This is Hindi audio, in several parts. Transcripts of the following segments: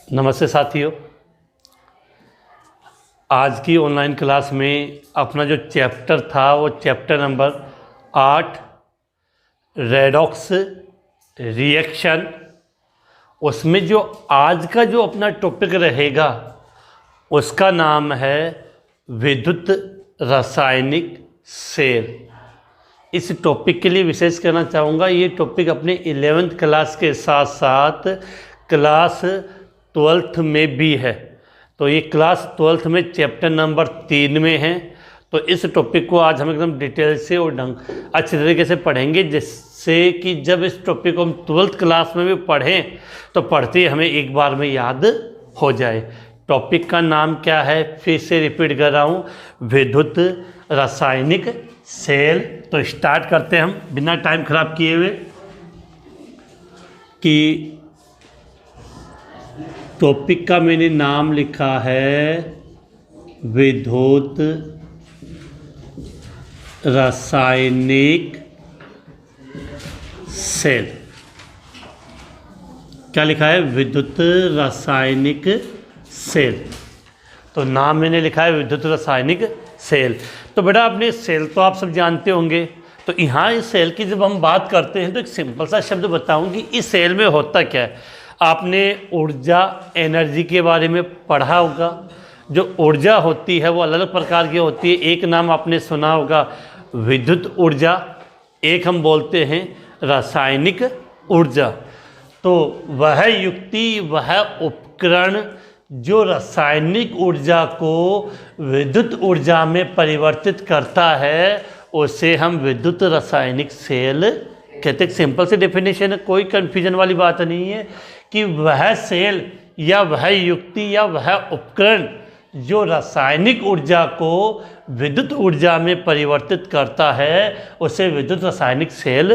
नमस्ते साथियों। आज की ऑनलाइन क्लास में अपना जो चैप्टर था वो चैप्टर नंबर 8 रेडॉक्स रिएक्शन, उसमें जो आज का जो अपना टॉपिक रहेगा उसका नाम है विद्युत रासायनिक सेल। इस टॉपिक के लिए विशेष कहना चाहूँगा, ये टॉपिक अपने 11th क्लास के साथ साथ क्लास 12th में भी है। तो ये क्लास 12th में चैप्टर नंबर 3 में है। तो इस टॉपिक को आज हम एकदम डिटेल से और अच्छे तरीके से पढ़ेंगे, जिससे कि जब इस टॉपिक को हम 12th क्लास में भी पढ़ें तो पढ़ते हमें एक बार में याद हो जाए। टॉपिक का नाम क्या है, फिर से रिपीट कर रहा हूँ, विद्युत रासायनिक सेल। तो स्टार्ट करते हैं हम बिना टाइम खराब किए हुए कि टॉपिक का मैंने नाम लिखा है विद्युत रासायनिक सेल। क्या लिखा है? विद्युत रासायनिक सेल। तो नाम मैंने लिखा है विद्युत रासायनिक सेल। तो बेटा आपने सेल तो आप सब जानते होंगे। तो यहाँ इस सेल की जब हम बात करते हैं तो एक सिंपल सा शब्द बताऊं कि इस सेल में होता क्या है। आपने ऊर्जा एनर्जी के बारे में पढ़ा होगा। जो ऊर्जा होती है वो अलग अलग प्रकार की होती है। एक नाम आपने सुना होगा विद्युत ऊर्जा, एक हम बोलते हैं रासायनिक ऊर्जा। तो वह युक्ति, वह उपकरण जो रासायनिक ऊर्जा को विद्युत ऊर्जा में परिवर्तित करता है उसे हम विद्युत रासायनिक सेल कहते हैं। सिंपल से डेफिनेशन है, कोई कन्फ्यूजन वाली बात नहीं है कि वह सेल या वह युक्ति या वह उपकरण जो रासायनिक ऊर्जा को विद्युत ऊर्जा में परिवर्तित करता है उसे विद्युत रासायनिक सेल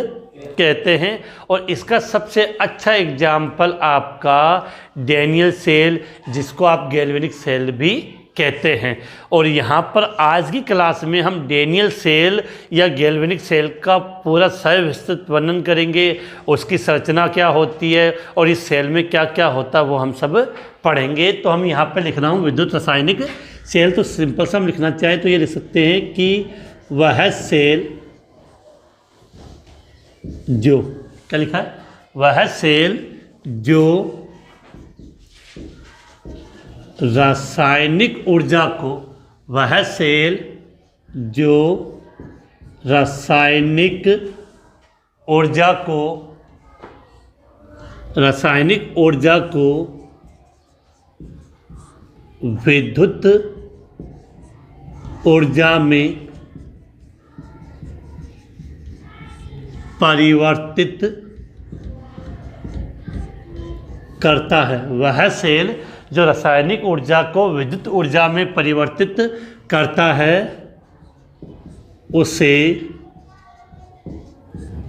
कहते हैं। और इसका सबसे अच्छा एग्जाम्पल आपका डैनियल सेल, जिसको आप गैल्वेनिक सेल भी कहते हैं। और यहाँ पर आज की क्लास में हम डैनियल सेल या गैल्वेनिक सेल का पूरा सविस्तृत वर्णन करेंगे। उसकी संरचना क्या होती है और इस सेल में क्या क्या होता है वो हम सब पढ़ेंगे। तो हम यहाँ पर लिख रहा हूँ विद्युत रासायनिक सेल। तो सिंपल सा हम लिखना चाहें तो ये लिख सकते हैं कि वह सेल जो, क्या लिखा है? वह सेल जो रासायनिक ऊर्जा को, वह सेल जो रासायनिक ऊर्जा को, रासायनिक ऊर्जा को विद्युत ऊर्जा में परिवर्तित करता है। वह सेल जो रासायनिक ऊर्जा को विद्युत ऊर्जा में परिवर्तित करता है उसे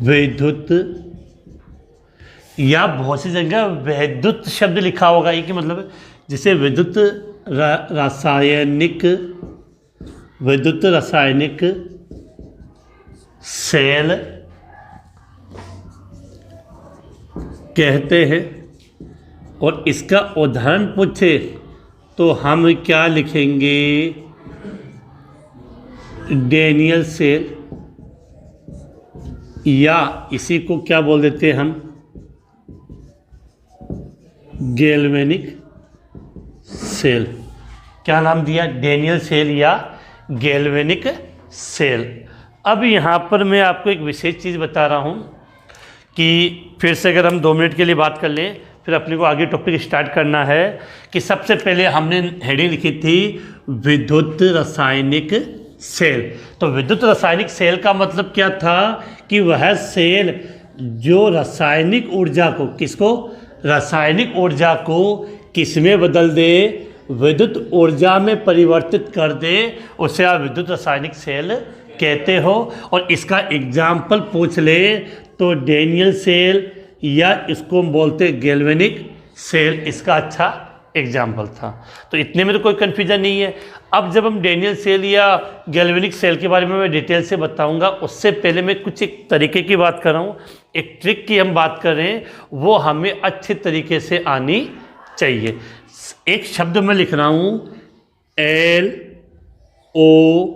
विद्युत, या बहुत सी जगह विद्युत शब्द लिखा होगा, ये कि मतलब जिसे विद्युत रासायनिक, विद्युत रासायनिक सेल कहते हैं। और इसका उदाहरण पूछे तो हम क्या लिखेंगे? डैनियल सेल, या इसी को क्या बोल देते हैं हम, गैल्वेनिक सेल। क्या नाम दिया? डैनियल सेल या गैल्वेनिक सेल। अब यहाँ पर मैं आपको एक विशेष चीज़ बता रहा हूँ कि फिर से अगर हम 2 मिनट के लिए बात कर लें, फिर अपने को आगे टॉपिक स्टार्ट करना है। कि सबसे पहले हमने हेडिंग लिखी थी विद्युत रासायनिक सेल। तो विद्युत रासायनिक सेल का मतलब क्या था कि वह सेल जो रासायनिक ऊर्जा को, किसको? रासायनिक ऊर्जा को किस में बदल दे? विद्युत ऊर्जा में परिवर्तित कर दे, उसे आप विद्युत रासायनिक सेल कहते हो। और इसका एग्जाम्पल पूछ ले तो डैनियल सेल, या इसको हम बोलते गैल्वेनिक सेल, इसका अच्छा एग्जाम्पल था। तो इतने में तो कोई कन्फ्यूजन नहीं है। अब जब हम डैनियल सेल या गैल्वेनिक सेल के बारे में मैं डिटेल से बताऊंगा, उससे पहले मैं कुछ एक तरीके की बात कर रहा हूँ, एक ट्रिक की हम बात कर रहे हैं, वो हमें अच्छे तरीके से आनी चाहिए। एक शब्द मैं लिख रहा हूँ LOAN,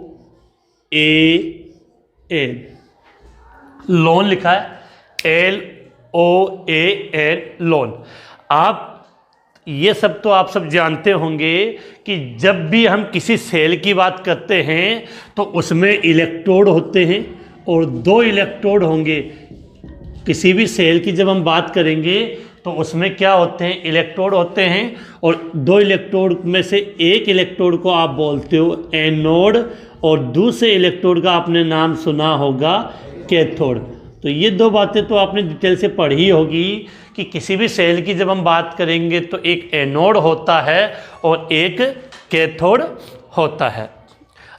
लोन लिखा है LOAN, लोन। आप ये सब तो आप सब जानते होंगे कि जब भी हम किसी सेल की बात करते हैं तो उसमें इलेक्ट्रोड होते हैं और 2 इलेक्ट्रोड होंगे। किसी भी सेल की जब हम बात करेंगे तो उसमें क्या होते हैं, इलेक्ट्रोड होते हैं, और 2 इलेक्ट्रोड में से एक इलेक्ट्रोड को आप बोलते हो एनोड और दूसरे इलेक्ट्रोड का आपने नाम सुना होगा कैथोड। तो ये 2 बातें तो आपने डिटेल से पढ़ी होगी कि किसी भी सेल की जब हम बात करेंगे तो एक एनोड होता है और एक कैथोड होता है।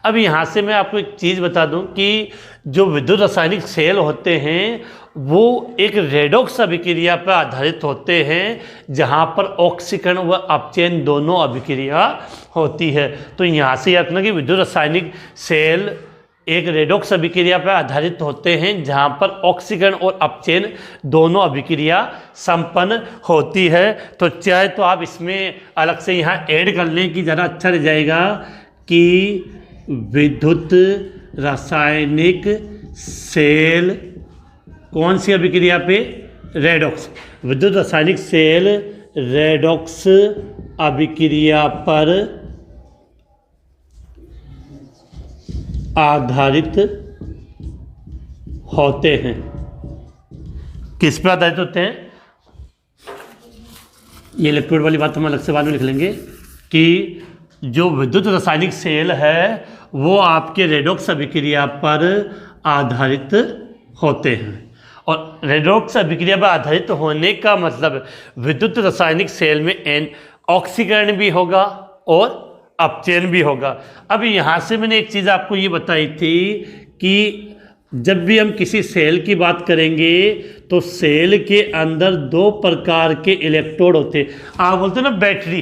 अब यहाँ से मैं आपको एक चीज़ बता दूं कि जो विद्युत रासायनिक सेल होते हैं वो एक रेडॉक्स अभिक्रिया पर आधारित होते हैं, जहाँ पर ऑक्सीकरण व अपचयन दोनों अभिक्रिया होती है। तो यहाँ से याद रखना कि विद्युत रासायनिक सेल एक रेडॉक्स अभिक्रिया पर आधारित होते हैं, जहाँ पर ऑक्सीकरण और अपचयन दोनों अभिक्रिया संपन्न होती है। तो चाहे तो आप इसमें अलग से यहाँ ऐड कर लें कि ज़रा अच्छा रह जाएगा कि विद्युत रासायनिक सेल कौन सी अभिक्रिया पे, रेडॉक्स। विद्युत रासायनिक सेल रेडॉक्स अभिक्रिया पर आधारित होते हैं। किस पर आधारित होते हैं, ये इलेक्ट्रोड वाली बात हम अलग से बाद में लिख लेंगे कि जो विद्युत रासायनिक सेल है वो आपके रेडॉक्स अभिक्रिया पर आधारित होते हैं। और रेडॉक्स अभिक्रिया पर आधारित होने का मतलब विद्युत रासायनिक सेल में ऑक्सीकरण भी होगा और अपचयन भी होगा। अब यहाँ से मैंने एक चीज़ आपको ये बताई थी कि जब भी हम किसी सेल की बात करेंगे तो सेल के अंदर 2 प्रकार के इलेक्ट्रोड होते हैं। आप बोलते हैं ना बैटरी,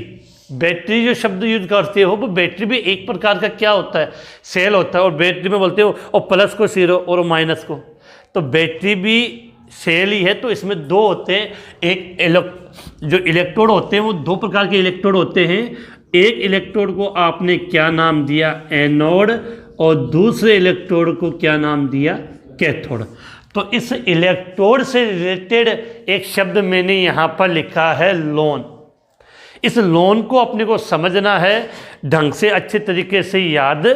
बैटरी जो शब्द यूज करते हो वो बैटरी भी एक प्रकार का क्या होता है, सेल होता है। और बैटरी में बोलते हो और प्लस को 0 और माइनस को, तो बैटरी भी सेल ही है। तो इसमें 2 होते हैं, एक जो इलेक्ट्रोड होते हैं वो 2 प्रकार के इलेक्ट्रोड होते हैं। एक इलेक्ट्रोड को आपने क्या नाम दिया, एनोड, और दूसरे इलेक्ट्रोड को क्या नाम दिया, कैथोड। तो इस इलेक्ट्रोड से रिलेटेड एक शब्द मैंने यहाँ पर लिखा है लोन। इस लोन को अपने को समझना है, ढंग से अच्छे तरीके से याद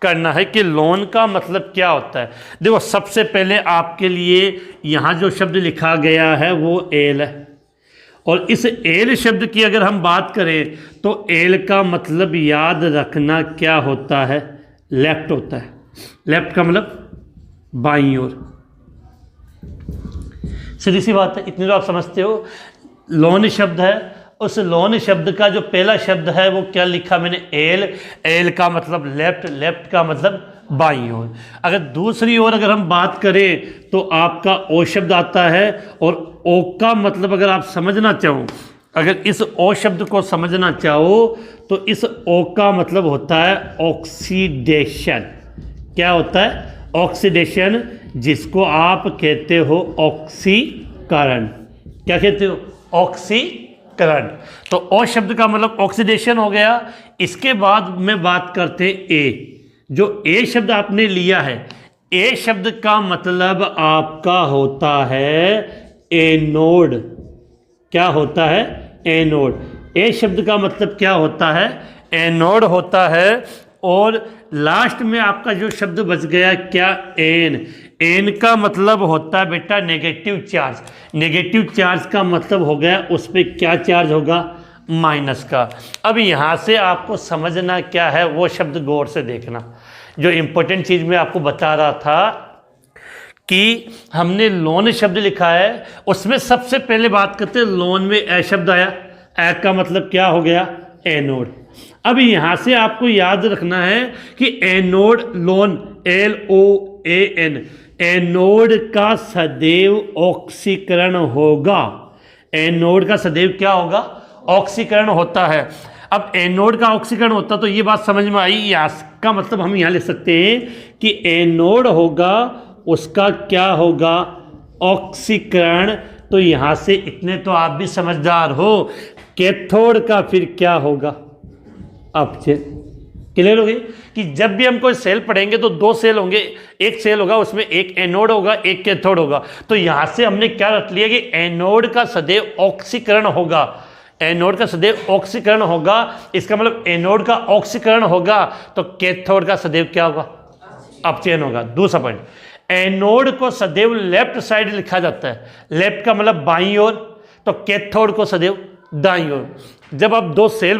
करना है कि लोन का मतलब क्या होता है। देखो सबसे पहले आपके लिए यहाँ जो शब्द लिखा गया है वो एल है, और इस एल शब्द की अगर हम बात करें तो एल का मतलब याद रखना क्या होता है, लेफ्ट होता है। लेफ्ट का मतलब बाईं ओर, सीधी सी बात है, इतनी तो आप समझते हो। लोन शब्द है, उस लोन शब्द का जो पहला शब्द है वो क्या लिखा मैंने, एल। एल का मतलब लेफ्ट, लेफ्ट का मतलब बाईं ओर। अगर दूसरी ओर अगर हम बात करें तो आपका ओ शब्द आता है, और ओ का मतलब अगर आप समझना चाहो, अगर इस ओ शब्द को समझना चाहो तो इस ओ का मतलब होता है ऑक्सीडेशन। क्या होता है, ऑक्सीडेशन, जिसको आप कहते हो ऑक्सीकरण। क्या कहते हो, ऑक्सीकरण। तो ओ शब्द का मतलब ऑक्सीडेशन हो गया। इसके बाद में बात करते हैं ए। जो ए शब्द आपने लिया है, ए शब्द का मतलब आपका होता है एनोड। क्या होता है, एनोड। ए शब्द का मतलब क्या होता है, एनोड होता है। और लास्ट में आपका जो शब्द बच गया क्या, एन। एन का मतलब होता है बेटा नेगेटिव चार्ज। नेगेटिव चार्ज का मतलब हो गया उस पर क्या चार्ज होगा, माइनस का। अब यहाँ से आपको समझना क्या है वो शब्द गौर से देखना। जो इम्पोर्टेंट चीज़ मैं आपको बता रहा था कि हमने लोन शब्द लिखा है, उसमें सबसे पहले बात करते हैं लोन में ए शब्द आया। ए का मतलब क्या हो गया, एनोड। अब यहाँ से आपको याद रखना है कि एनोड, लोन, LOAN, एनोड का सदैव ऑक्सीकरण होगा। एनोड का सदैव क्या होगा, ऑक्सीकरण होता है। अब एनोड का ऑक्सीकरण होता तो ये बात समझ में आई। इसका मतलब हम यहाँ लिख सकते हैं कि एनोड होगा, उसका क्या होगा, ऑक्सीकरण। तो यहाँ से इतने तो आप भी समझदार हो कैथोड का फिर क्या होगा, अपचयन। क्लियर हो गई कि जब भी हम कोई सेल पढ़ेंगे तो दो सेल होंगे, एक सेल होगा उसमें एक एनोड होगा एक कैथोड होगा। तो यहां से हमने क्या रख लिया कि एनोड का सदैव ऑक्सीकरण होगा, एनोड का सदैव ऑक्सीकरण होगा। इसका मतलब एनोड का ऑक्सीकरण होगा तो कैथोड का सदैव क्या होगा, अपचयन होगा। दूसरा पॉइंट, एनोड को सदैव लेफ्ट साइड लिखा जाता है, लेफ्ट का मतलब बाईं ओर, तो कैथोड को सदैव दाईं ओर। जब आप दो सेल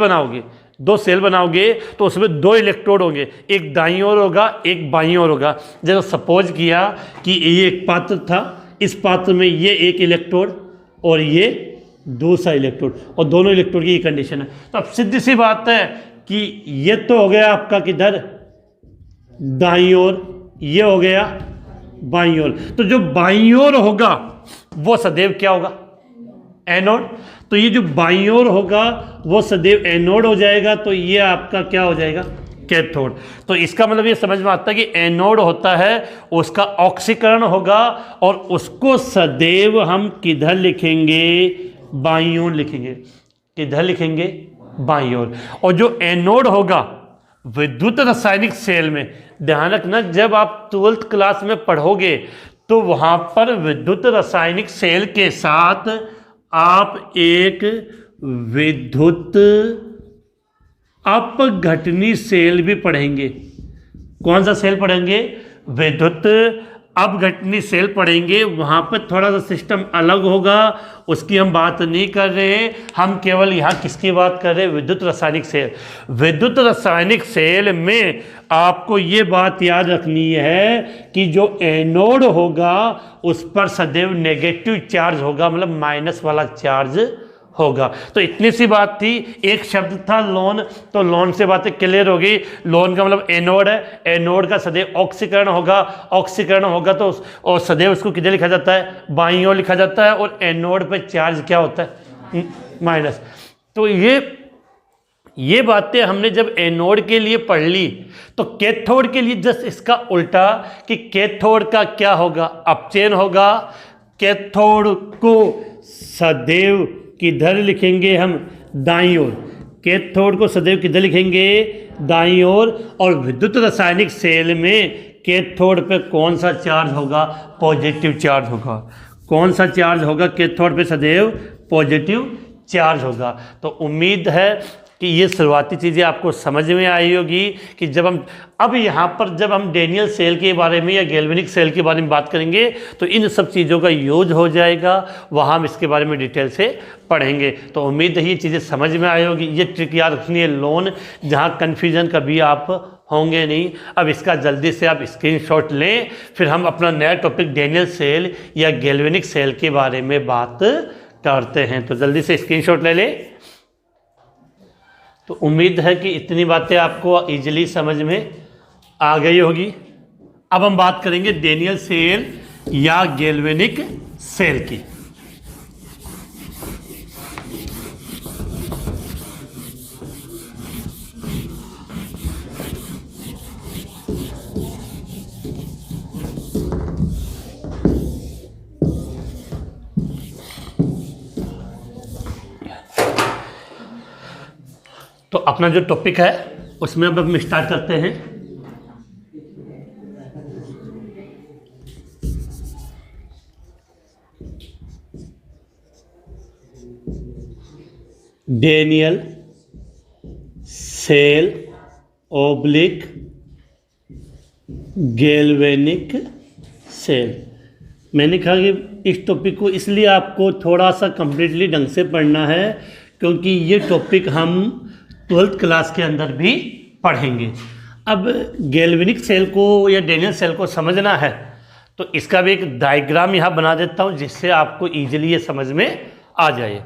बनाओगे तो उसमें दो इलेक्ट्रोड होंगे, एक दाईं ओर होगा एक बाईं ओर होगा। जब सपोज किया कि ये एक पात्र था, इस पात्र में ये एक इलेक्ट्रोड और ये दूसरा इलेक्ट्रोड, और दोनों इलेक्ट्रोड की कंडीशन है। तो अब सीधी सी बात है कि ये तो हो गया आपका किधर, दाईं ओर, ये हो गया बाईं ओर। तो जो बाईं ओर होगा वो सदैव क्या होगा, एनोड। तो ये जो बाईं ओर होगा वो सदैव एनोड हो जाएगा, तो ये आपका क्या हो जाएगा, कैथोड। तो इसका मतलब ये समझ में आता है कि एनोड होता है उसका ऑक्सीकरण होगा और उसको सदैव हम किधर लिखेंगे, बाईं ओर लिखेंगे। किधर लिखेंगे, बाईं ओर। और जो एनोड होगा विद्युत रासायनिक सेल में, ध्यान रखना जब आप 12th क्लास में पढ़ोगे तो वहां पर विद्युत रासायनिक सेल के साथ आप एक विद्युत अपघटनी सेल भी पढ़ेंगे। कौन सा सेल पढ़ेंगे, विद्युत अपघटनी सेल पढ़ेंगे। वहां पर थोड़ा सा सिस्टम अलग होगा, उसकी हम बात नहीं कर रहे, हम केवल यहाँ किसकी बात कर रहे हैं, विद्युत रासायनिक सेल। विद्युत रासायनिक सेल में आपको ये बात याद रखनी है कि जो एनोड होगा उस पर सदैव नेगेटिव चार्ज होगा, मतलब माइनस वाला चार्ज होगा। तो इतनी सी बात थी। एक शब्द था लोन, तो लोन से बातें क्लियर हो गई। लोन का मतलब एनोड है, एनोड का सदैव ऑक्सीकरण होगा, ऑक्सीकरण होगा तो और सदैव उसको किधर लिखा जाता है, बाईं ओर लिखा जाता है, और एनोड पे चार्ज क्या होता है, माइनस। तो ये बातें हमने जब एनोड के लिए पढ़ ली, तो कैथोड के लिए जस्ट इसका उल्टा कि कैथोड का क्या होगा, अपचयन होगा। कैथोड को सदैव किधर लिखेंगे हम, दाईं ओर। कैथोड को सदैव किधर लिखेंगे, दाईं ओर। और विद्युत रासायनिक सेल में कैथोड पे कौन सा चार्ज होगा, पॉजिटिव चार्ज होगा। कौन सा चार्ज होगा, कैथोड पे सदैव पॉजिटिव चार्ज होगा। तो उम्मीद है कि ये शुरुआती चीज़ें आपको समझ में आई होगी कि जब हम अब यहाँ पर जब हम डेनियल सेल के बारे में या गैल्वेनिक सेल के बारे में बात करेंगे तो इन सब चीज़ों का यूज हो जाएगा, वहाँ हम इसके बारे में डिटेल से पढ़ेंगे। तो उम्मीद है ये चीज़ें समझ में आई होगी। ये ट्रिक याद रखनी है, लोन, जहाँ कन्फ्यूजन कभी आप होंगे नहीं। अब इसका जल्दी से आप स्क्रीनशॉट लें, फिर हम अपना नया टॉपिक डेनियल सेल या गैल्वेनिक सेल के बारे में बात करते हैं। तो जल्दी से स्क्रीनशॉट ले लें। तो उम्मीद है कि इतनी बातें आपको इजीली समझ में आ गई होगी। अब हम बात करेंगे डेनियल सेल या गैल्वेनिक सेल की। तो अपना जो टॉपिक है उसमें अब हम स्टार्ट करते हैं। Daniell cell oblique galvanic cell. मैंने कहा कि इस टॉपिक को इसलिए आपको थोड़ा सा कंप्लीटली ढंग से पढ़ना है क्योंकि ये टॉपिक हम 12th क्लास के अंदर भी पढ़ेंगे। अब गैल्वेनिक सेल को या डेनियल सेल को समझना है तो इसका भी एक डायग्राम यहाँ बना देता हूँ जिससे आपको ईजिली ये समझ में आ जाए।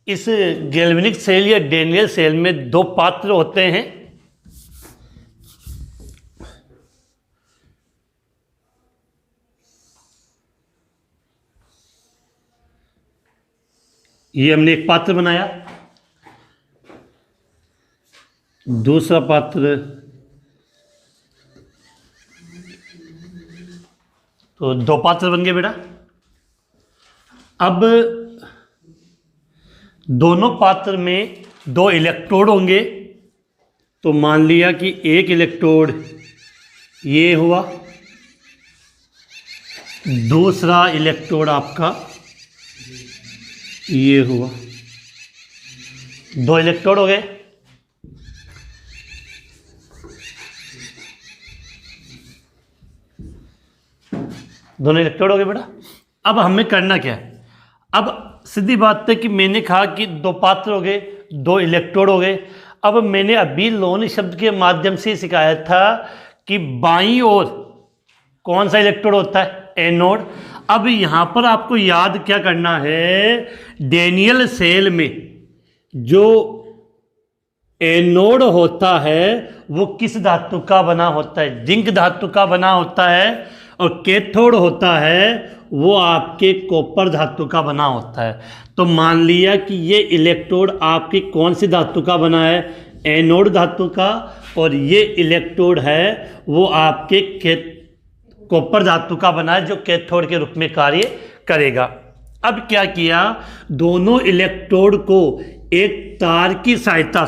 इस गैल्वेनिक सेल या डेनियल सेल में दो पात्र होते हैं। ये हमने एक पात्र बनाया, दूसरा पात्र, तो दो पात्र बन गए बेटा। अब दोनों पात्र में 2 इलेक्ट्रोड होंगे। तो मान लिया कि एक इलेक्ट्रोड ये हुआ, दूसरा इलेक्ट्रोड आपका ये हुआ। 2 इलेक्ट्रोड हो गए। दोनों इलेक्ट्रोड हो गए बेटा। अब हमें करना क्या है? अब सीधी बात है कि मैंने कहा कि 2 पात्र हो गए, 2 इलेक्ट्रोड हो गए। अब मैंने अभी लोन शब्द के माध्यम से सिखाया था कि बाईं ओर कौन सा इलेक्ट्रोड होता है? एनोड। अब यहाँ पर आपको याद क्या करना है? डैनियल सेल में जो एनोड होता है वो किस धातु का बना होता है? जिंक धातु का बना होता है। और कैथोड होता है वो आपके कॉपर धातु का बना होता है। तो मान लिया कि ये इलेक्ट्रोड आपकी कौन सी धातु का बना है? एनोड धातु का। और ये इलेक्ट्रोड है वो आपके कॉपर धातु का बना है जो कैथोड के रूप में कार्य करेगा। अब क्या किया? दोनों इलेक्ट्रोड को एक तार की सहायता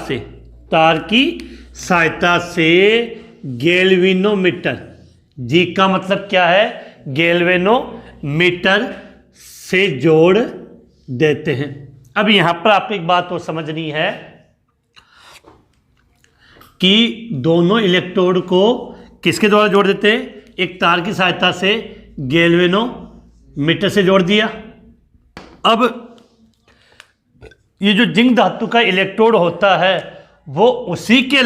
से गैल्वेनोमीटर, जी का मतलब क्या है? गैल्वेनोमीटर से जोड़ देते हैं। अब यहां पर आपको एक बात और समझनी है कि दोनों इलेक्ट्रोड को किसके द्वारा जोड़ देते हैं? एक तार की सहायता से गैल्वेनोमीटर से जोड़ दिया। अब ये जो जिंक धातु का इलेक्ट्रोड होता है वो उसी के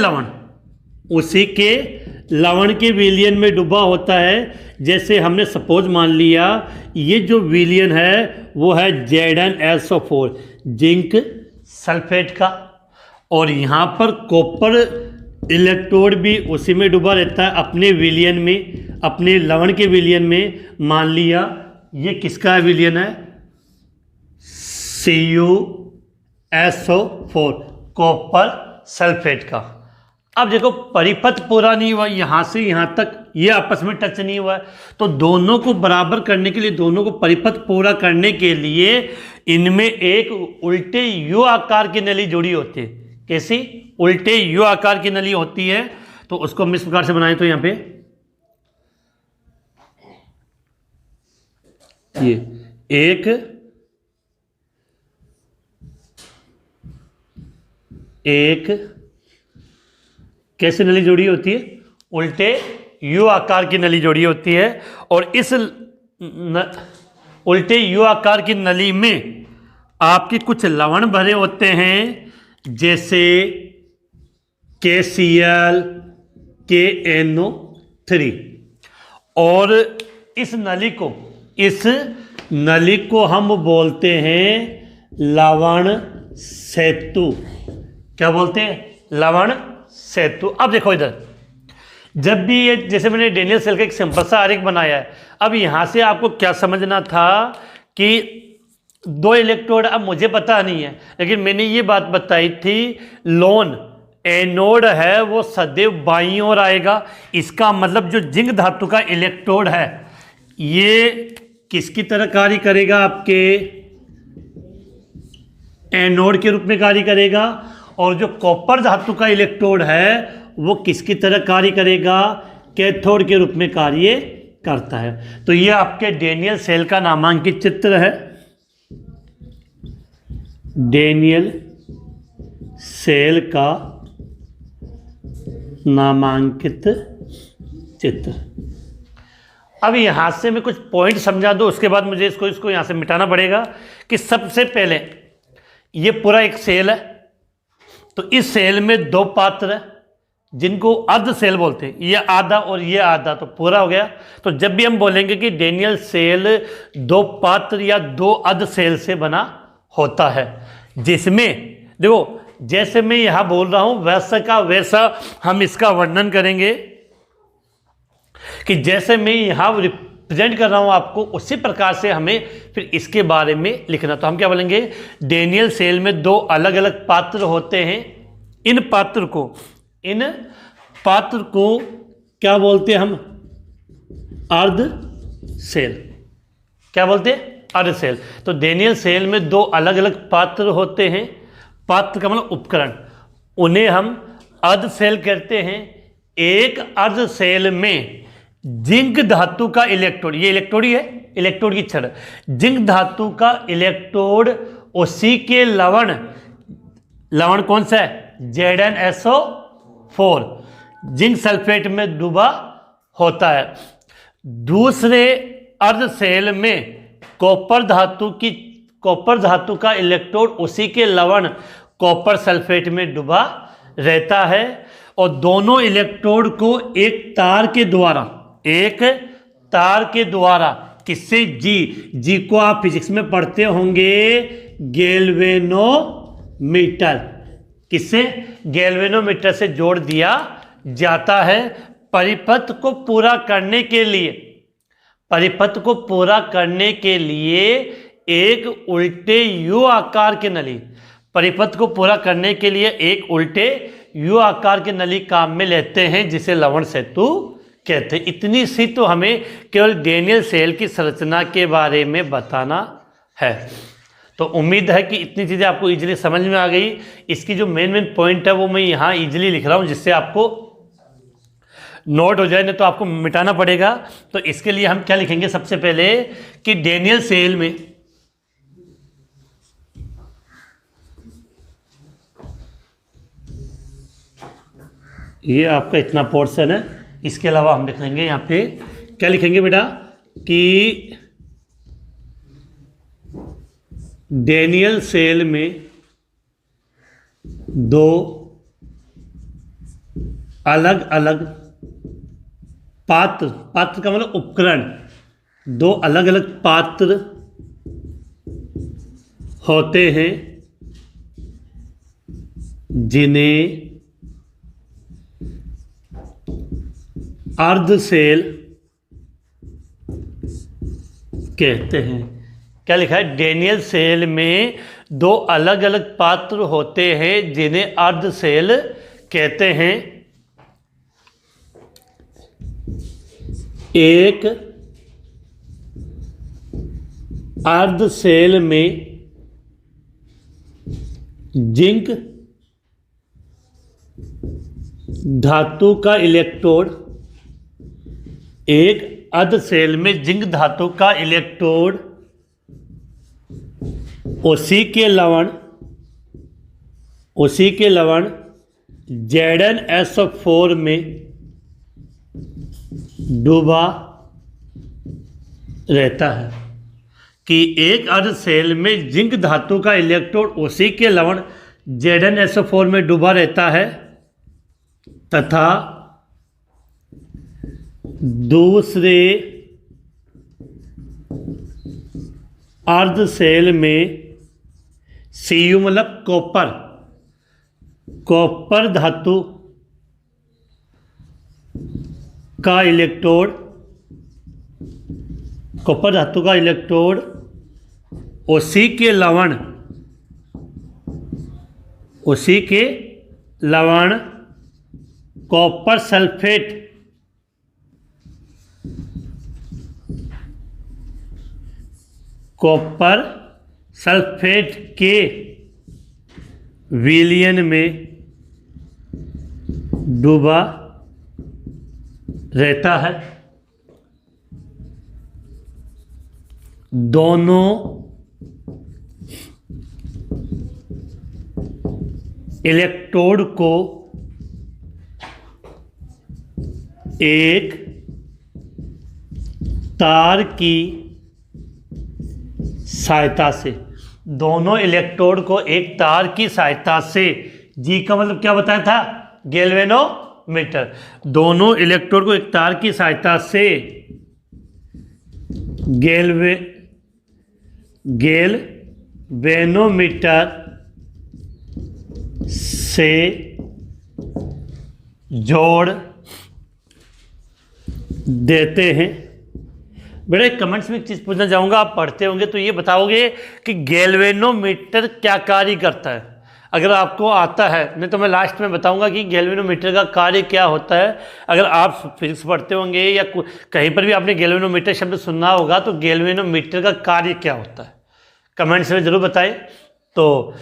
लवण के विलयन में डूबा होता है। जैसे हमने सपोज मान लिया ये जो विलयन है वो है ZnSO4 जिंक सल्फेट का, और यहाँ पर कॉपर इलेक्ट्रोड भी उसी में डूबा रहता है अपने विलयन में, अपने लवण के विलयन में। मान लिया ये किसका विलयन है? CuSO4 कॉपर सल्फेट का। अब देखो परिपथ पूरा नहीं हुआ, यहाँ से यहाँ तक ये आपस में टच नहीं हुआ है। तो दोनों को बराबर करने के लिए, दोनों को परिपथ पूरा करने के लिए इनमें एक उल्टे यू आकार की नली जुड़ी होती है। कैसी? उल्टे यू आकार की नली होती है। तो उसको हम इस प्रकार से बनाएं तो यहाँ पे ये एक कैसे नली जोड़ी होती है? उल्टे यू आकार की नली जोड़ी होती है। और इस उल्टे यू आकार की नली में आपके कुछ लवण भरे होते हैं, जैसे KCl, KNO3। और इस नली को हम बोलते हैं लवण सेतु। क्या बोलते हैं? लवण सेतु। अब देखो इधर, जब भी ये, जैसे मैंने डैनियल सेल का एक सिंपल सा आरेख बनाया है। अब यहाँ से आपको क्या समझना था कि 2 इलेक्ट्रोड, अब मुझे पता नहीं है लेकिन मैंने ये बात बताई थी, लोन एनोड है वो सदैव बाईं ओर आएगा। इसका मतलब जो जिंक धातु का इलेक्ट्रोड है ये किसकी तरह कार्य करेगा? आपके एनोड के रूप में कार्य करेगा। और जो कॉपर धातु का इलेक्ट्रोड है वो किसकी तरह कार्य करेगा? कैथोड के रूप में कार्य करता है। तो ये आपके डैनियल सेल का नामांकित चित्र है। डैनियल सेल का नामांकित चित्र। अब यहाँ से मैं कुछ पॉइंट समझा दूँ, उसके बाद मुझे इसको यहाँ से मिटाना पड़ेगा। कि सबसे पहले ये पूरा एक सेल है, तो इस सेल में 2 पात्र है जिनको अर्ध सेल बोलते हैं। ये आधा और ये आधा, तो पूरा हो गया। तो जब भी हम बोलेंगे कि डैनियल सेल 2 पात्र या 2 अर्ध सेल से बना होता है, जिसमें देखो जैसे मैं यहाँ बोल रहा हूँ वैसा का वैसा हम इसका वर्णन करेंगे। कि जैसे मैं यहाँ प्रेजेंट कर रहा हूँ आपको, उसी प्रकार से हमें फिर इसके बारे में लिखना। तो हम क्या बोलेंगे? डैनियल सेल में 2 अलग अलग पात्र होते हैं। इन पात्र को क्या बोलते हैं हम? अर्ध सेल। क्या बोलते हैं? अर्ध सेल। तो डेनियल सेल में दो अलग अलग पात्र होते हैं, पात्र का मतलब उपकरण, उन्हें हम अर्ध सेल कहते हैं। एक अर्ध सेल में जिंक धातु का इलेक्ट्रोड, ये इलेक्ट्रोड ही है, इलेक्ट्रोड की छड़, जिंक धातु का इलेक्ट्रोड उसी के लवण, लवण कौन सा है, ZnSO4, जिंक सल्फेट में डूबा होता है। दूसरे अर्ध सेल में कॉपर धातु का इलेक्ट्रोड उसी के लवण कॉपर सल्फेट में डूबा रहता है, और दोनों इलेक्ट्रोड को एक तार के द्वारा किससे, जी को आप फिजिक्स में पढ़ते होंगे, गैल्वेनोमीटर, किससे, गैल्वेनोमीटर से जोड़ दिया जाता है। परिपथ को पूरा करने के लिए एक उल्टे यू आकार के नली, परिपथ को पूरा करने के लिए एक उल्टे यू आकार के नली काम में लेते हैं, जिसे लवण सेतु कहते हैं। इतनी सी तो हमें केवल डेनियल सेल की संरचना के बारे में बताना है। तो उम्मीद है कि इतनी चीज़ें आपको इजीली समझ में आ गई। इसकी जो मेन पॉइंट है वो मैं यहाँ इजीली लिख रहा हूँ, जिससे आपको नोट हो जाए, नहीं तो आपको मिटाना पड़ेगा। तो इसके लिए हम क्या लिखेंगे, सबसे पहले कि डेनियल सेल में ये आपका इतना पोर्शन है, इसके अलावा हम लिख लेंगे यहाँ पे, क्या लिखेंगे बेटा, कि डेनियल सेल में दो अलग अलग पात्र का मतलब उपकरण, दो अलग अलग पात्र होते हैं, जिन्हें अर्ध सेल कहते हैं। क्या लिखा है, डेनियल सेल में दो अलग अलग पात्र होते हैं, जिन्हें अर्ध सेल कहते हैं। एक अर्ध सेल में जिंक धातु का इलेक्ट्रोड, एक अर्ध सेल में जिंक धातु का इलेक्ट्रोड उसी के लवण ZnSO4 में डूबा रहता है। कि एक अर्ध सेल में जिंक धातु का इलेक्ट्रोड उसी के लवण ZnSO4 में डूबा रहता है, तथा दूसरे अर्ध सेल में Cu मतलब कॉपर धातु का इलेक्ट्रोड उसी के लवण कॉपर सल्फेट के विलयन में डूबा रहता है। दोनों इलेक्ट्रोड को एक तार की सहायता से, दोनों इलेक्ट्रोड को एक तार की सहायता से, जी का मतलब क्या बताया था, गैल्वेनोमीटर, दोनों इलेक्ट्रोड को एक तार की सहायता से गैल्वेनोमीटर से जोड़ देते हैं। बेटा कमेंट्स में एक चीज़ पूछना चाहूँगा, आप पढ़ते होंगे तो ये बताओगे कि गैल्वेनोमीटर क्या कार्य करता है। अगर आपको आता है, नहीं तो मैं लास्ट में बताऊंगा कि गैल्वेनोमीटर का कार्य क्या होता है। अगर आप फिजिक्स पढ़ते होंगे या कहीं पर भी आपने गैल्वेनोमीटर शब्द सुनना होगा तो गैल्वेनोमीटर का कार्य क्या होता है कमेंट्स में ज़रूर बताएं। तो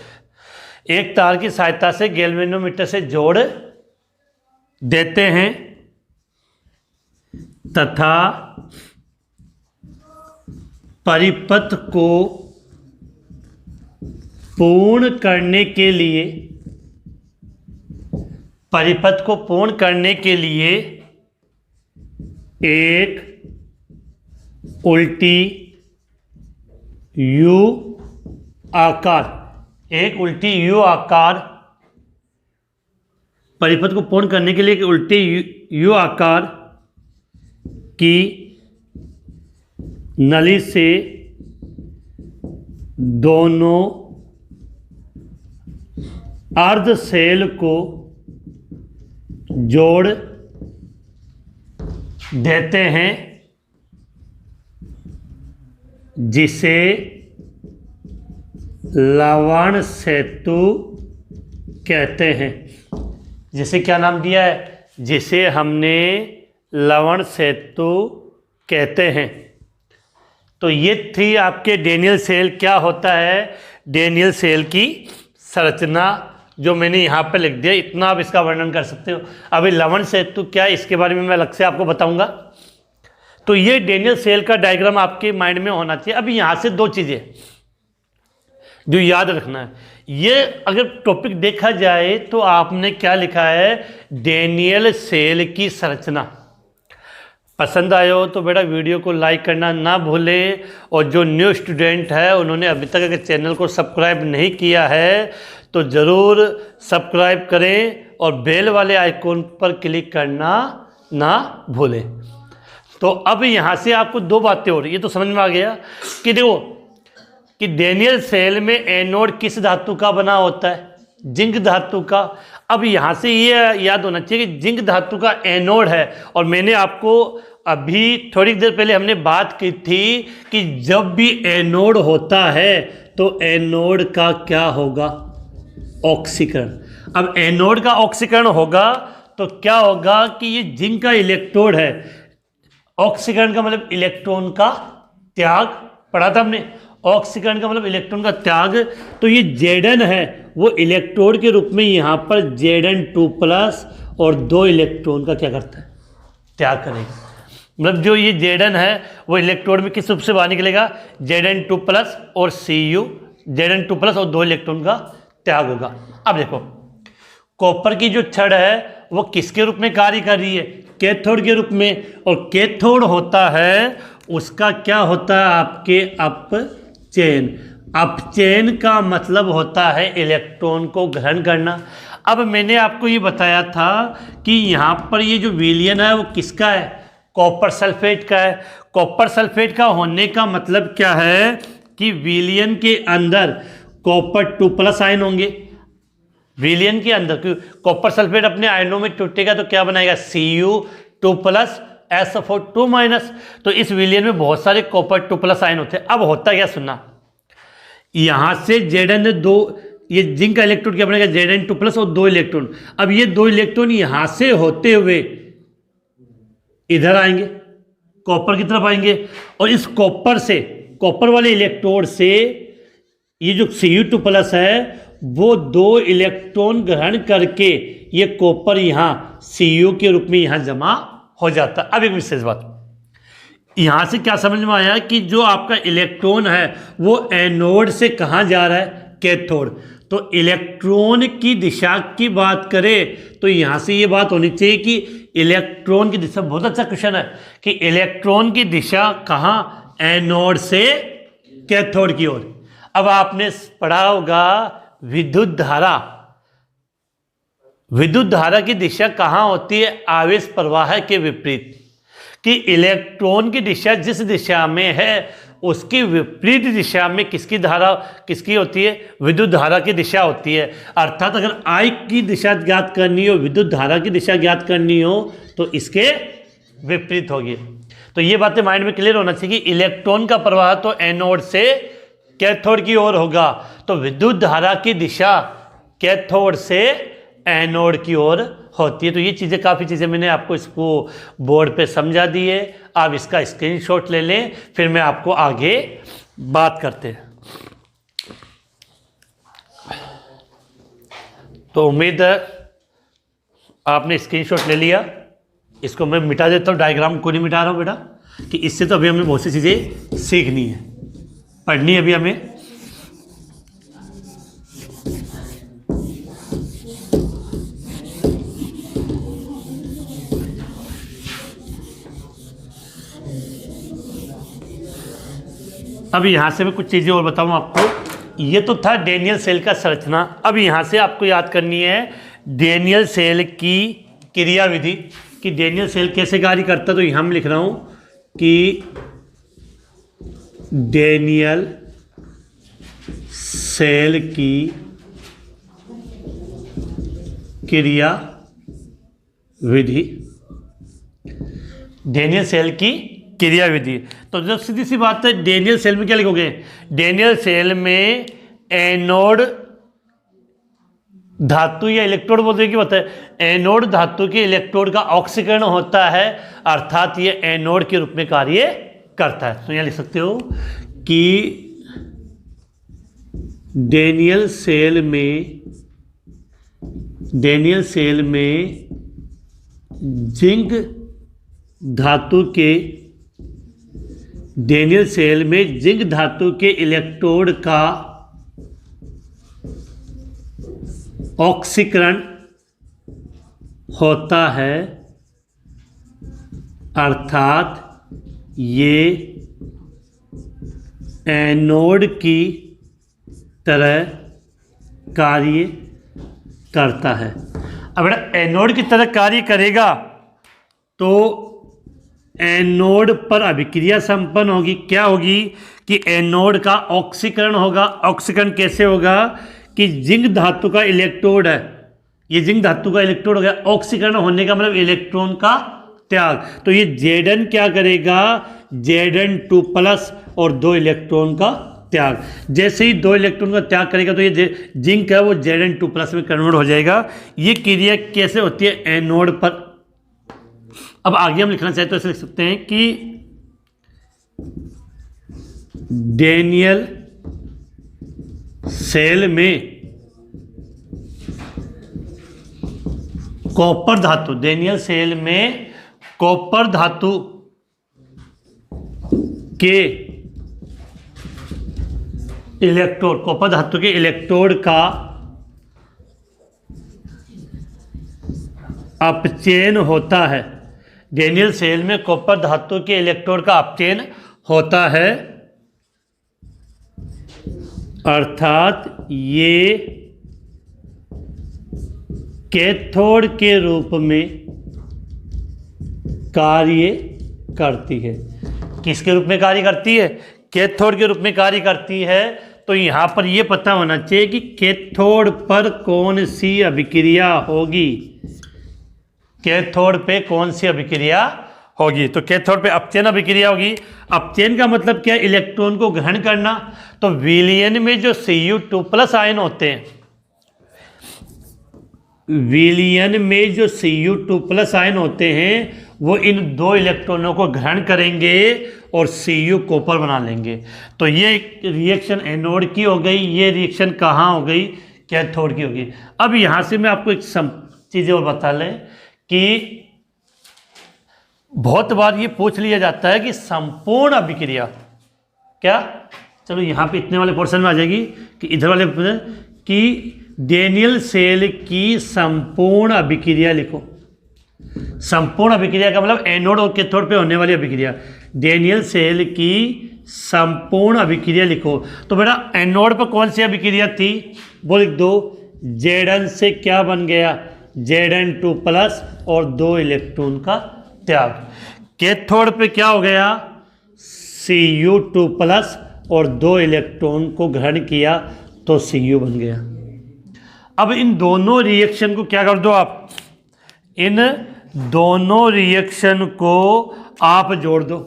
एक तार की सहायता से गैल्वेनोमीटर से जोड़ देते हैं तथा परिपथ को पूर्ण करने के लिए एक उल्टी यू आकार परिपथ को पूर्ण करने के लिए एक उल्टी यू आकार की नली से दोनों अर्ध सेल को जोड़ देते हैं जिसे लवण सेतु कहते हैं। जिसे क्या नाम दिया है? जिसे हमने लवण सेतु कहते हैं। तो ये थी आपके डेनियल सेल। क्या होता है डेनियल सेल की संरचना, जो मैंने यहाँ पे लिख दिया, इतना आप इसका वर्णन कर सकते हो। अभी लवण सेतु क्या है इसके बारे में मैं अलग से आपको बताऊंगा। तो ये डेनियल सेल का डायग्राम आपके माइंड में होना चाहिए। अभी यहाँ से दो चीज़ें जो याद रखना है, ये अगर टॉपिक देखा जाए तो आपने क्या लिखा है, डेनियल सेल की संरचना। पसंद आए हो तो बेटा वीडियो को लाइक करना ना भूलें, और जो न्यू स्टूडेंट है उन्होंने अभी तक अगर चैनल को सब्सक्राइब नहीं किया है तो ज़रूर सब्सक्राइब करें और बेल वाले आइकॉन पर क्लिक करना ना भूलें। तो अब यहाँ से आपको दो बातें हो रही, ये तो समझ में आ गया कि देखो कि डेनियल सेल में एनोड किस धातु का बना होता है, जिंक धातु का। अब यहाँ से ये याद होना चाहिए कि जिंक धातु का एनोड है। और मैंने आपको अभी थोड़ी देर पहले हमने बात की थी कि जब भी एनोड होता है तो एनोड का क्या होगा, ऑक्सीकरण। अब एनोड का ऑक्सीकरण होगा तो क्या होगा कि ये जिंक का इलेक्ट्रोड है, ऑक्सीकरण का मतलब इलेक्ट्रॉन का त्याग, पढ़ा था हमने। ऑक्सीकरण का मतलब इलेक्ट्रॉन का त्याग। तो ये Zn है वो इलेक्ट्रोड के रूप में यहाँ पर Zn2+ और 2 इलेक्ट्रॉन का क्या करता है, त्याग करेगा। मतलब जो ये Zn है वो इलेक्ट्रोड में किस रूप से बाहर निकलेगा, Zn2+ और Cu, Zn2+ और 2 इलेक्ट्रॉन का त्याग होगा। अब देखो कॉपर की जो छड़ है वो किसके रूप में कार्य कर रही है, कैथोड के रूप में। और कैथोड होता है उसका क्या होता है आपके अपचयन। अपचयन का मतलब होता है इलेक्ट्रॉन को ग्रहण करना। अब मैंने आपको ये बताया था कि यहाँ पर ये जो विलयन है वो किसका है, कॉपर सल्फेट का है। कॉपर सल्फेट का होने का मतलब क्या है कि विलयन के अंदर कॉपर 2+ आयन होंगे। विलयन के अंदर कॉपर सल्फेट अपने आयनों में टूटेगा तो क्या बनाएगा, Cu2+ SO4 2-। तो इस विलयन में बहुत सारे कॉपर 2+ आयन होते हैं। अब होता क्या सुनना, यहाँ से Zn2, ये जिंक का इलेक्ट्रॉन क्या बनेगा, Zn2+ और 2 इलेक्ट्रॉन। अब ये 2 इलेक्ट्रॉन यहाँ से होते हुए इधर आएंगे, कॉपर की तरफ आएंगे, और इस कॉपर से, कॉपर वाले इलेक्ट्रोड से ये जो Cu2+ है वो 2 इलेक्ट्रॉन ग्रहण करके ये कॉपर यहाँ Cu के रूप में यहाँ जमा हो जाता है। अब एक विशेष बात, यहाँ से क्या समझ में आया कि जो आपका इलेक्ट्रॉन है वो एनोड से कहाँ जा रहा है, कैथोड। तो इलेक्ट्रॉन की दिशा की बात करें तो यहाँ से ये बात होनी चाहिए कि इलेक्ट्रॉन की दिशा, बहुत अच्छा क्वेश्चन है कि इलेक्ट्रॉन की दिशा कहाँ, एनोड से कैथोड की ओर। अब आपने पढ़ा होगा विद्युत धारा, विद्युत धारा की दिशा कहाँ होती है, आवेश प्रवाह के विपरीत। कि इलेक्ट्रॉन की दिशा जिस दिशा में है उसकी विपरीत दिशा में किसकी धारा, किसकी होती है, विद्युत धारा की दिशा होती है। अर्थात अगर I की दिशा ज्ञात करनी हो, विद्युत धारा की दिशा ज्ञात करनी हो तो इसके विपरीत होगी। तो ये बातें माइंड में क्लियर होना चाहिए कि इलेक्ट्रॉन का प्रवाह तो एनोड से कैथोड की ओर होगा, तो विद्युत धारा की दिशा कैथोड से एनोड की ओर होती है। तो ये चीज़ें, काफ़ी चीज़ें मैंने आपको इसको बोर्ड पे समझा दी है, आप इसका स्क्रीनशॉट ले लें, फिर मैं आपको आगे बात करते हैं। तो उम्मीद है आपने स्क्रीनशॉट ले लिया। इसको मैं मिटा देता हूँ, डायग्राम को नहीं मिटा रहा हूँ बेटा, कि इससे तो अभी हमें बहुत सी चीज़ें सीखनी है, पढ़नी है अभी हमें। अब यहाँ से मैं कुछ चीज़ें और बताऊँ आपको। ये तो था डेनियल सेल का संरचना। अब यहाँ से आपको याद करनी है डेनियल सेल की क्रियाविधि, कि डेनियल सेल कैसे कार्य करता है। तो यहाँ मैं लिख रहा हूँ कि डेनियल सेल की क्रियाविधि, डेनियल सेल की क्रियाविधि। तो जब सीधी सी बात है, डेनियल सेल में क्या लिखोगे? डेनियल सेल में एनोड धातु या इलेक्ट्रोड बोलते हैं कि होता है, एनोड धातु के इलेक्ट्रोड का ऑक्सीकरण होता है, अर्थात ये एनोड के रूप में कार्य करता है। तो यहाँ लिख सकते हो कि डेनियल सेल में जिंक धातु के इलेक्ट्रोड का ऑक्सीकरण होता है, अर्थात ये एनोड की तरह कार्य करता है। अब बेटा एनोड की तरह कार्य करेगा तो एनोड पर अभिक्रिया संपन्न होगी। क्या होगी? कि एनोड का ऑक्सीकरण होगा। ऑक्सीकरण कैसे होगा? कि जिंक धातु का इलेक्ट्रोड है, ये जिंक धातु का इलेक्ट्रोड हो गया, ऑक्सीकरण होने का मतलब इलेक्ट्रॉन का त्याग। तो ये Zn क्या करेगा? Zn2+ और 2 इलेक्ट्रॉन का त्याग। जैसे ही 2 इलेक्ट्रॉन का त्याग करेगा तो ये जिंक है वो Zn2+ में कन्वर्ट हो जाएगा। ये क्रिया कैसे होती है? एनोड पर। अब आगे हम लिखना चाहते तो ऐसे लिख सकते हैं कि डेनियल सेल में कॉपर धातु, डेनियल सेल में कॉपर धातु के इलेक्ट्रोड, कॉपर धातु के इलेक्ट्रोड का अपचयन होता है। डेनियल सेल में कॉपर धातु के इलेक्ट्रोड का अपचयन होता है, अर्थात ये कैथोड के रूप में कार्य करती है। किसके रूप में कार्य करती है? कैथोड के रूप में कार्य करती है। तो यहाँ पर ये पता होना चाहिए कि कैथोड पर कौन सी अभिक्रिया होगी, कैथोड पे कौन सी अभिक्रिया होगी। तो कैथोड पे अपचयन अभिक्रिया होगी। अपचयन का मतलब क्या है? इलेक्ट्रॉन को ग्रहण करना। तो विलयन में जो Cu2+ आयन होते हैं, विलयन में जो Cu2+ आयन होते हैं वो इन 2 इलेक्ट्रॉनों को ग्रहण करेंगे और Cu कॉपर बना लेंगे। तो ये रिएक्शन एनोड की हो गई, ये रिएक्शन कहाँ हो गई? कैथोड की होगी। अब यहाँ से मैं आपको एक चीज़ें और बता लें कि बहुत बार ये पूछ लिया जाता है कि संपूर्ण अभिक्रिया क्या, चलो यहाँ पे इतने वाले पोर्शन में आ जाएगी कि इधर वाले कि डेनियल सेल की संपूर्ण अभिक्रिया लिखो। संपूर्ण अभिक्रिया का मतलब एनोड और कैथोड पे होने वाली अभिक्रिया। डेनियल सेल की संपूर्ण अभिक्रिया लिखो। तो बेटा एनोड पर कौन सी अभिक्रिया थी वो लिख दो। Zn से क्या बन गया? Zn2+ और 2 इलेक्ट्रॉन का त्याग। कैथोड पे क्या हो गया? Cu2+ और 2 इलेक्ट्रॉन को ग्रहण किया तो Cu बन गया। अब इन दोनों रिएक्शन को क्या कर दो आप? इन दोनों रिएक्शन को आप जोड़ दो।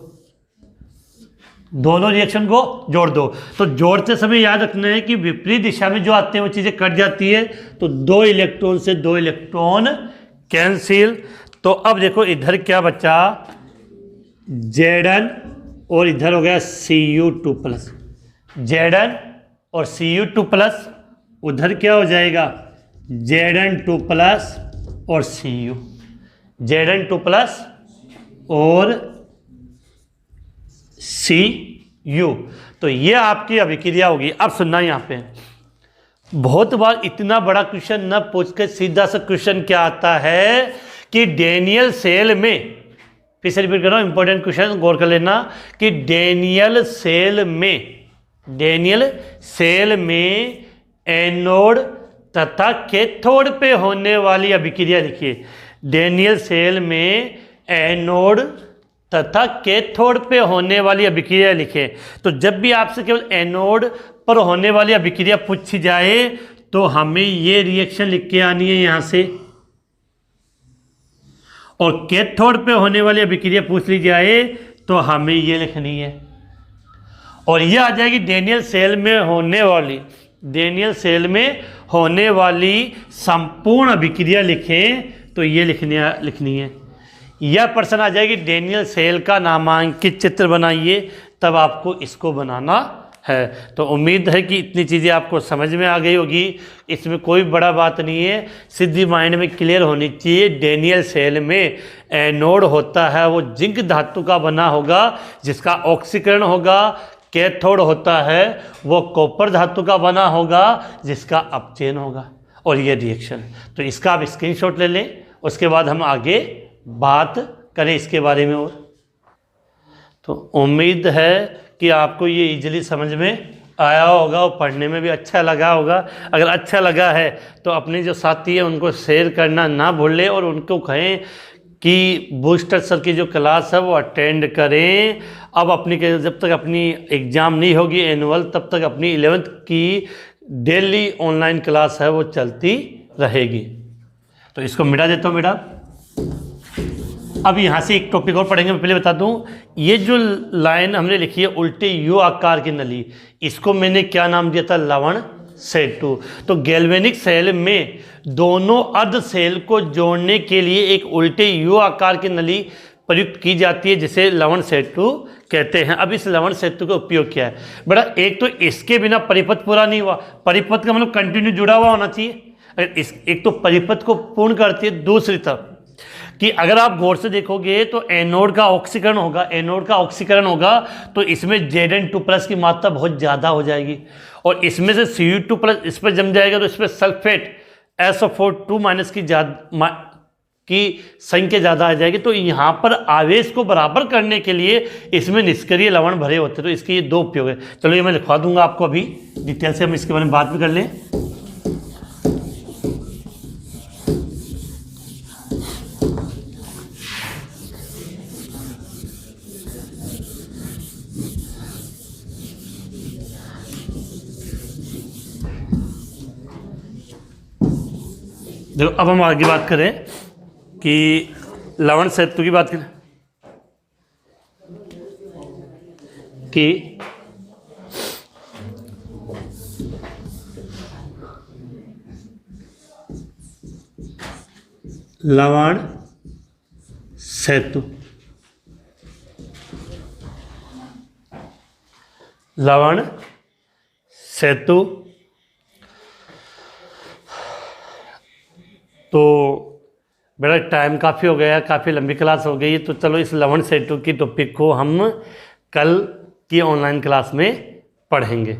दोनों रिएक्शन को जोड़ दो। तो जोड़ते समय याद रखना है कि विपरीत दिशा में जो आते हैं वो चीज़ें कट जाती है, तो 2 इलेक्ट्रॉन से 2 इलेक्ट्रॉन कैंसिल। तो अब देखो इधर क्या बचा, Zn और इधर हो गया Cu2 प्लस। Zn और Cu2 प्लस, उधर क्या हो जाएगा Zn2 प्लस और Cu, Zn2 प्लस और Cu। तो ये आपकी अभिक्रिया होगी। अब सुनना यहाँ पे, बहुत बार इतना बड़ा क्वेश्चन न पूछ के सीधा सा क्वेश्चन क्या आता है कि डेनियल सेल में, फिर से रिपीट कर रहा हूँ, इंपॉर्टेंट क्वेश्चन गौर कर लेना, कि डेनियल सेल में एनोड तथा कैथोड पे होने वाली अभिक्रिया लिखिए। डेनियल सेल में एनोड तथा कैथोड पे होने वाली अभिक्रिया लिखें। तो जब भी आपसे केवल एनोड पर होने वाली अभिक्रिया पूछी जाए तो हमें ये रिएक्शन लिख के आनी है यहाँ से, और कैथोड पे होने वाली अभिक्रिया पूछ ली जाए तो हमें ये लिखनी है, और ये आ जाएगी डेनियल सेल में होने वाली संपूर्ण अभिक्रिया लिखें तो ये लिखनी है। यह प्रश्न आ जाएगी डेनियल सेल का नामांकित चित्र बनाइए, तब आपको इसको बनाना है। तो उम्मीद है कि इतनी चीज़ें आपको समझ में आ गई होगी, इसमें कोई बड़ा बात नहीं है, सीधी माइंड में क्लियर होनी चाहिए। डेनियल सेल में एनोड होता है वो जिंक धातु का बना होगा जिसका ऑक्सीकरण होगा, कैथोड होता है वो कॉपर धातु का बना होगा जिसका अपचयन होगा, और ये रिएक्शन। तो इसका आप स्क्रीनशॉट ले लें, उसके बाद हम आगे बात करें इसके बारे में। और तो उम्मीद है कि आपको ये इजीली समझ में आया होगा और पढ़ने में भी अच्छा लगा होगा। अगर अच्छा लगा है तो अपने जो साथी हैं उनको शेयर करना ना भूलें, और उनको कहें कि बूस्टर सर की जो क्लास है वो अटेंड करें। अब अपनी जब तक अपनी एग्ज़ाम नहीं होगी एनुअल, तब तक अपनी 11th की डेली ऑनलाइन क्लास है वो चलती रहेगी। तो इसको मिटा देता हूँ बेटा। अब यहाँ से एक टॉपिक और पढ़ेंगे। मैं पहले बता दूँ, ये जो लाइन हमने लिखी है उल्टे यू आकार की नली, इसको मैंने क्या नाम दिया था, लवण सेतु। तो गैल्वेनिक सेल में दोनों अर्ध सेल को जोड़ने के लिए एक उल्टे यू आकार की नली प्रयुक्त की जाती है जिसे लवण सेतु कहते हैं। अब इस लवण सेतु का उपयोग क्या है बेटा, एक तो इसके बिना परिपथ पूरा नहीं हुआ, परिपथ का मतलब कंटिन्यू जुड़ा हुआ होना चाहिए। अगर एक तो परिपथ को पूर्ण करती है, दूसरी तरफ कि अगर आप गौर से देखोगे तो एनोड का ऑक्सीकरण होगा, तो इसमें Zn2 प्लस की मात्रा बहुत ज़्यादा हो जाएगी, और इसमें से Cu2 प्लस इस पर जम जाएगा, तो इस पर सल्फेट SO4 माइनस की संख्या ज़्यादा आ जाएगी। तो यहाँ पर आवेश को बराबर करने के लिए इसमें निष्क्रिय लवण भरे होते हैं। तो इसके ये 2 उपयोग है। चलो ये मैं लिखवा दूंगा आपको, अभी डिटेल से हम इसके बारे में बात भी कर लें। देखो अब हम आगे बात करें कि लवण सेतु की बात करें कि लवण सेतु तो बेटा टाइम काफ़ी हो गया, काफ़ी लंबी क्लास हो गई, तो चलो इस लवण सेतु की टॉपिक को हम कल की ऑनलाइन क्लास में पढ़ेंगे।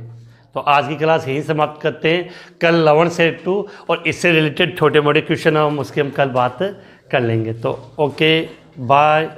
तो आज की क्लास यहीं समाप्त करते हैं। कल लवण सेतु और इससे रिलेटेड छोटे मोटे क्वेश्चन हम कल बात कर लेंगे। तो ओके, बाय।